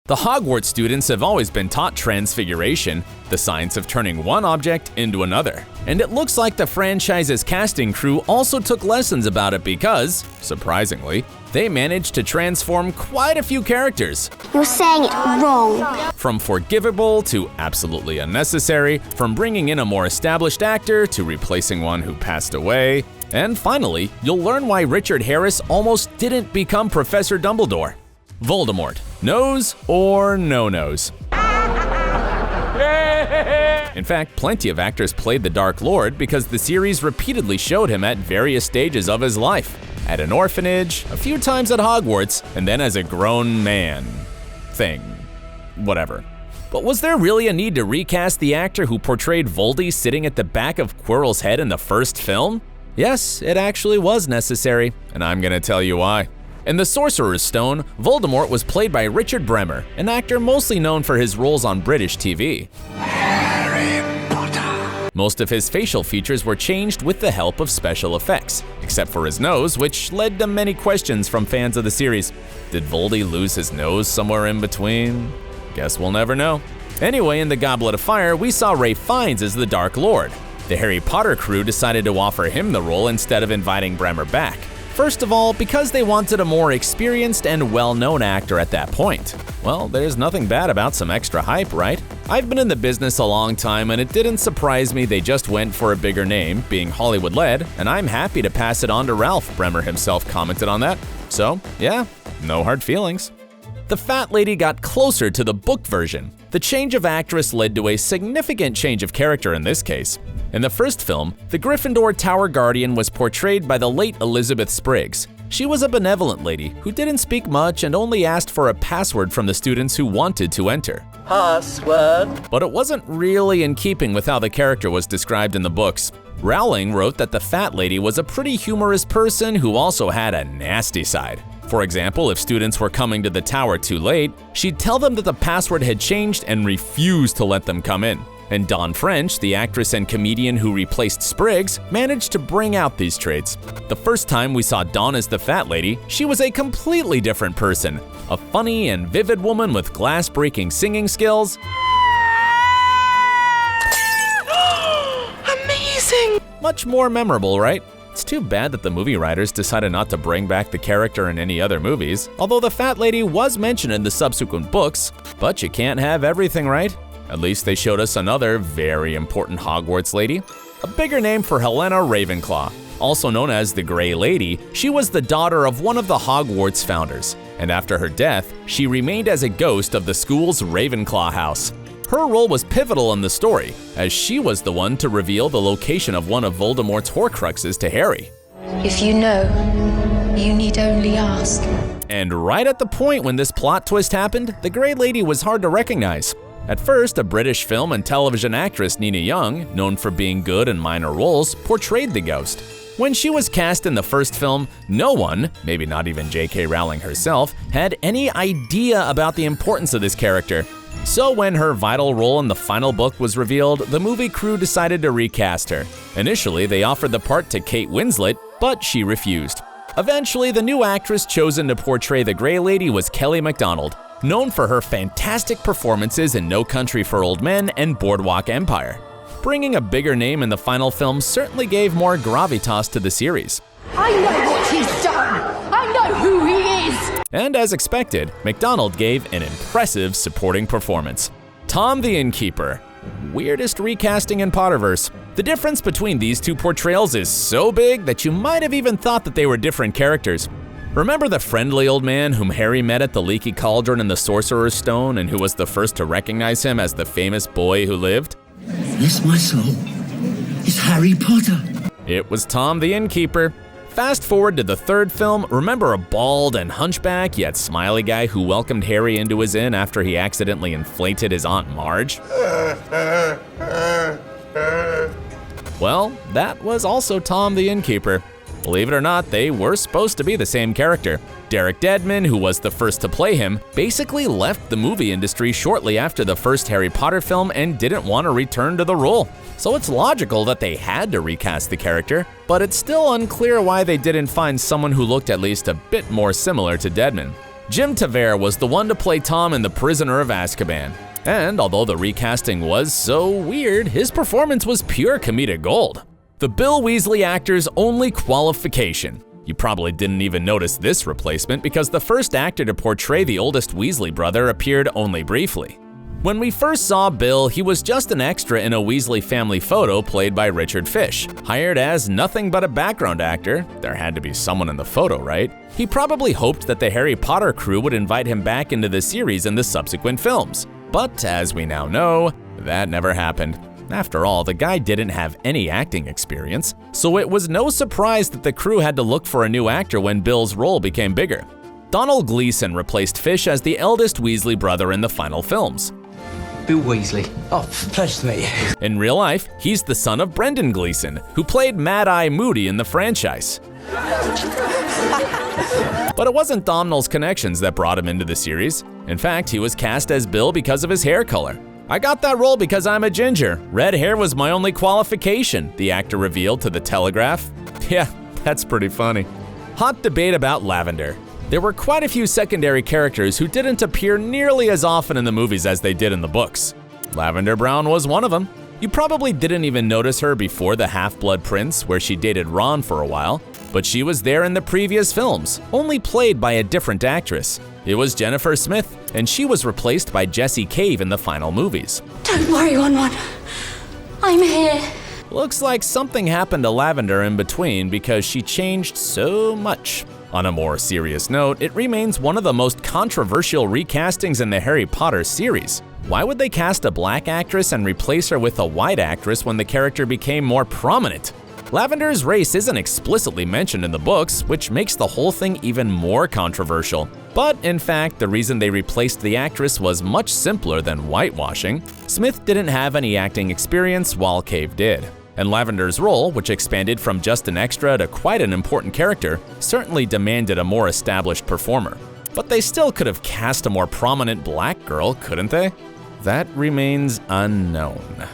The Hogwarts students have always been taught transfiguration, the science of turning one object into another. And it looks like the franchise's casting crew also took lessons about it because, surprisingly, they managed to transform quite a few characters. You're saying it wrong. From forgivable to absolutely unnecessary, from bringing in a more established actor to replacing one who passed away. And finally, you'll learn why Richard Harris almost didn't become Professor Dumbledore. Voldemort, nose or no nose? In fact, plenty of actors played the Dark Lord because the series repeatedly showed him at various stages of his life. At an orphanage, a few times at Hogwarts, and then as a grown man. Whatever. But was there really a need to recast the actor who portrayed Voldy sitting at the back of Quirrell's head in the first film? Yes, it actually was necessary, and I'm gonna tell you why. In The Sorcerer's Stone, Voldemort was played by Richard Bremmer, an actor mostly known for his roles on British TV. Harry Potter. Most of his facial features were changed with the help of special effects, except for his nose, which led to many questions from fans of the series. Did Voldy lose his nose somewhere in between? Guess we'll never know. Anyway, in The Goblet of Fire, we saw Ralph Fiennes as the Dark Lord. The Harry Potter crew decided to offer him the role instead of inviting Bremmer back. First of all, because they wanted a more experienced and well-known actor at that point. Well, there's nothing bad about some extra hype, right? I've been in the business a long time and it didn't surprise me they just went for a bigger name, being Hollywood-led, and I'm happy to pass it on to Ralph, Bremmer himself commented on that. So, yeah, no hard feelings. The Fat Lady got closer to the book version. The change of actress led to a significant change of character in this case. In the first film, the Gryffindor Tower Guardian was portrayed by the late Elizabeth Spriggs. She was a benevolent lady who didn't speak much and only asked for a password from the students who wanted to enter. Password? But it wasn't really in keeping with how the character was described in the books. Rowling wrote that the Fat Lady was a pretty humorous person who also had a nasty side. For example, if students were coming to the tower too late, she'd tell them that the password had changed and refuse to let them come in. And Dawn French, the actress and comedian who replaced Spriggs, managed to bring out these traits. The first time we saw Dawn as the Fat Lady, she was a completely different person. A funny and vivid woman with glass-breaking singing skills. Amazing! Much more memorable, right? It's too bad that the movie writers decided not to bring back the character in any other movies, although the Fat Lady was mentioned in the subsequent books. But you can't have everything, right? At least they showed us another very important Hogwarts lady. A bigger name for Helena Ravenclaw. Also known as the Grey Lady, she was the daughter of one of the Hogwarts founders. And after her death, she remained as a ghost of the school's Ravenclaw house. Her role was pivotal in the story, as she was the one to reveal the location of one of Voldemort's Horcruxes to Harry. If you know, you need only ask. And right at the point when this plot twist happened, the Grey Lady was hard to recognize. At first, a British film and television actress, Nina Young, known for being good in minor roles, portrayed the ghost. When she was cast in the first film, no one, maybe not even J.K. Rowling herself, had any idea about the importance of this character. So when her vital role in the final book was revealed, the movie crew decided to recast her. Initially, they offered the part to Kate Winslet, but she refused. Eventually, the new actress chosen to portray the Grey Lady was Kelly Macdonald, known for her fantastic performances in No Country for Old Men and Boardwalk Empire. Bringing a bigger name in the final film certainly gave more gravitas to the series. I know what he's done! I know who he is! And as expected, Macdonald gave an impressive supporting performance. Tom the Innkeeper. Weirdest recasting in Potterverse. The difference between these two portrayals is so big that you might have even thought that they were different characters. Remember the friendly old man whom Harry met at the Leaky Cauldron in the Sorcerer's Stone and who was the first to recognize him as the famous boy who lived? Bless my soul. It's Harry Potter. It was Tom the Innkeeper. Fast forward to the third film, remember a bald and hunchback yet smiley guy who welcomed Harry into his inn after he accidentally inflated his Aunt Marge? Well, that was also Tom the Innkeeper. Believe it or not, they were supposed to be the same character. Derek Dedman, who was the first to play him, basically left the movie industry shortly after the first Harry Potter film and didn't want to return to the role. So it's logical that they had to recast the character, but it's still unclear why they didn't find someone who looked at least a bit more similar to Dedman. Jim Tavere was the one to play Tom in The Prisoner of Azkaban. And although the recasting was so weird, his performance was pure comedic gold. The Bill Weasley actor's only qualification. You probably didn't even notice this replacement because the first actor to portray the oldest Weasley brother appeared only briefly. When we first saw Bill, he was just an extra in a Weasley family photo played by Richard Fish. Hired as nothing but a background actor, there had to be someone in the photo, right? He probably hoped that the Harry Potter crew would invite him back into the series in the subsequent films. But as we now know, that never happened. After all, the guy didn't have any acting experience, so it was no surprise that the crew had to look for a new actor when Bill's role became bigger. Donald Gleason replaced Fish as the eldest Weasley brother in the final films. Bill Weasley. Oh, pleasure to meet you. In real life, he's the son of Brendan Gleeson, who played Mad-Eye Moody in the franchise. But it wasn't Domhnall's connections that brought him into the series. In fact, he was cast as Bill because of his hair color. "I got that role because I'm a ginger. Red hair was my only qualification," the actor revealed to The Telegraph. Yeah, that's pretty funny. Hot debate about Lavender. There were quite a few secondary characters who didn't appear nearly as often in the movies as they did in the books. Lavender Brown was one of them. You probably didn't even notice her before The Half-Blood Prince, where she dated Ron for a while, but she was there in the previous films, only played by a different actress. It was Jennifer Smith, and she was replaced by Jessie Cave in the final movies. Don't worry, Ron. I'm here. Looks like something happened to Lavender in between because she changed so much. On a more serious note, it remains one of the most controversial recastings in the Harry Potter series. Why would they cast a black actress and replace her with a white actress when the character became more prominent? Lavender's race isn't explicitly mentioned in the books, which makes the whole thing even more controversial. But in fact, the reason they replaced the actress was much simpler than whitewashing. Smith didn't have any acting experience while Cave did. And Lavender's role, which expanded from just an extra to quite an important character, certainly demanded a more established performer. But they still could have cast a more prominent black girl, couldn't they? That remains unknown.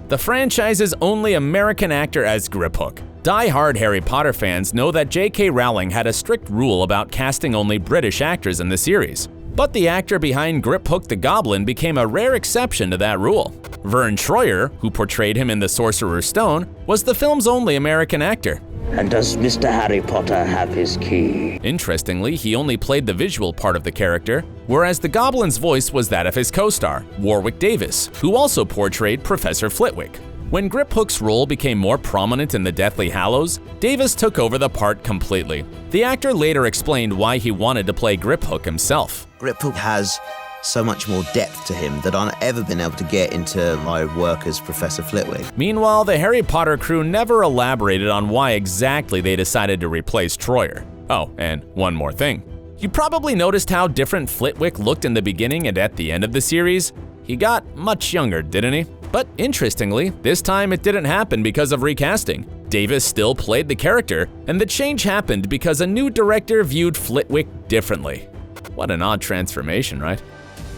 The franchise's only American actor as Griphook. Die-hard Harry Potter fans know that J.K. Rowling had a strict rule about casting only British actors in the series. But the actor behind Griphook the Goblin became a rare exception to that rule. Vern Troyer, who portrayed him in The Sorcerer's Stone, was the film's only American actor. And does Mr. Harry Potter have his key? Interestingly, he only played the visual part of the character, whereas the Goblin's voice was that of his co-star, Warwick Davis, who also portrayed Professor Flitwick. When Griphook's role became more prominent in the Deathly Hallows, Davis took over the part completely. The actor later explained why he wanted to play Griphook himself. Griphook has so much more depth to him that I've ever been able to get into my work as Professor Flitwick. Meanwhile, the Harry Potter crew never elaborated on why exactly they decided to replace Troyer. Oh, and one more thing. You probably noticed how different Flitwick looked in the beginning and at the end of the series. He got much younger, didn't he? But interestingly, this time it didn't happen because of recasting. Davis still played the character, and the change happened because a new director viewed Flitwick differently. What an odd transformation, right?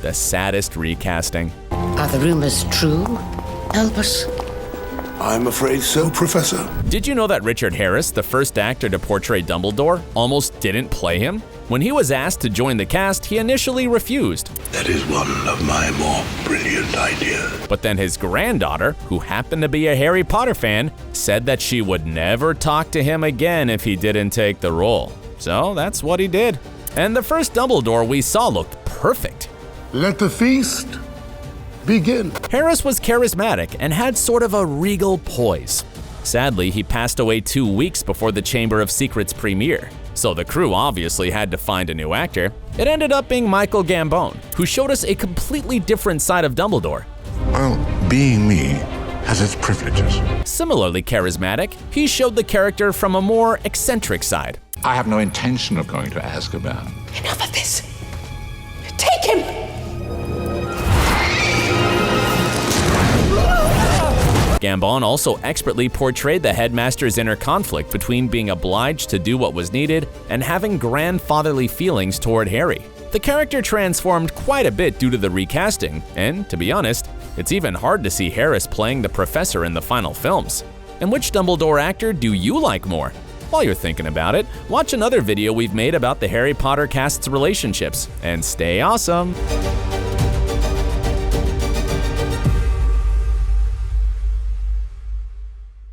The saddest recasting. Are the rumors true? Help us. I'm afraid so, Professor. Did you know that Richard Harris, the first actor to portray Dumbledore, almost didn't play him? When he was asked to join the cast, he initially refused. That is one of my more brilliant ideas. But then his granddaughter, who happened to be a Harry Potter fan, said that she would never talk to him again if he didn't take the role. So that's what he did. And the first Dumbledore we saw looked perfect. Let the feast begin. Harris was charismatic and had sort of a regal poise. Sadly, he passed away 2 weeks before the Chamber of Secrets premiere, so the crew obviously had to find a new actor. It ended up being Michael Gambon, who showed us a completely different side of Dumbledore. Well, being me has its privileges. Similarly charismatic, he showed the character from a more eccentric side. I have no intention of going to Azkaban. Enough of this. Take him! Gambon also expertly portrayed the headmaster's inner conflict between being obliged to do what was needed and having grandfatherly feelings toward Harry. The character transformed quite a bit due to the recasting, and to be honest, it's even hard to see Harris playing the professor in the final films. And which Dumbledore actor do you like more? While you're thinking about it, watch another video we've made about the Harry Potter cast's relationships, and stay awesome!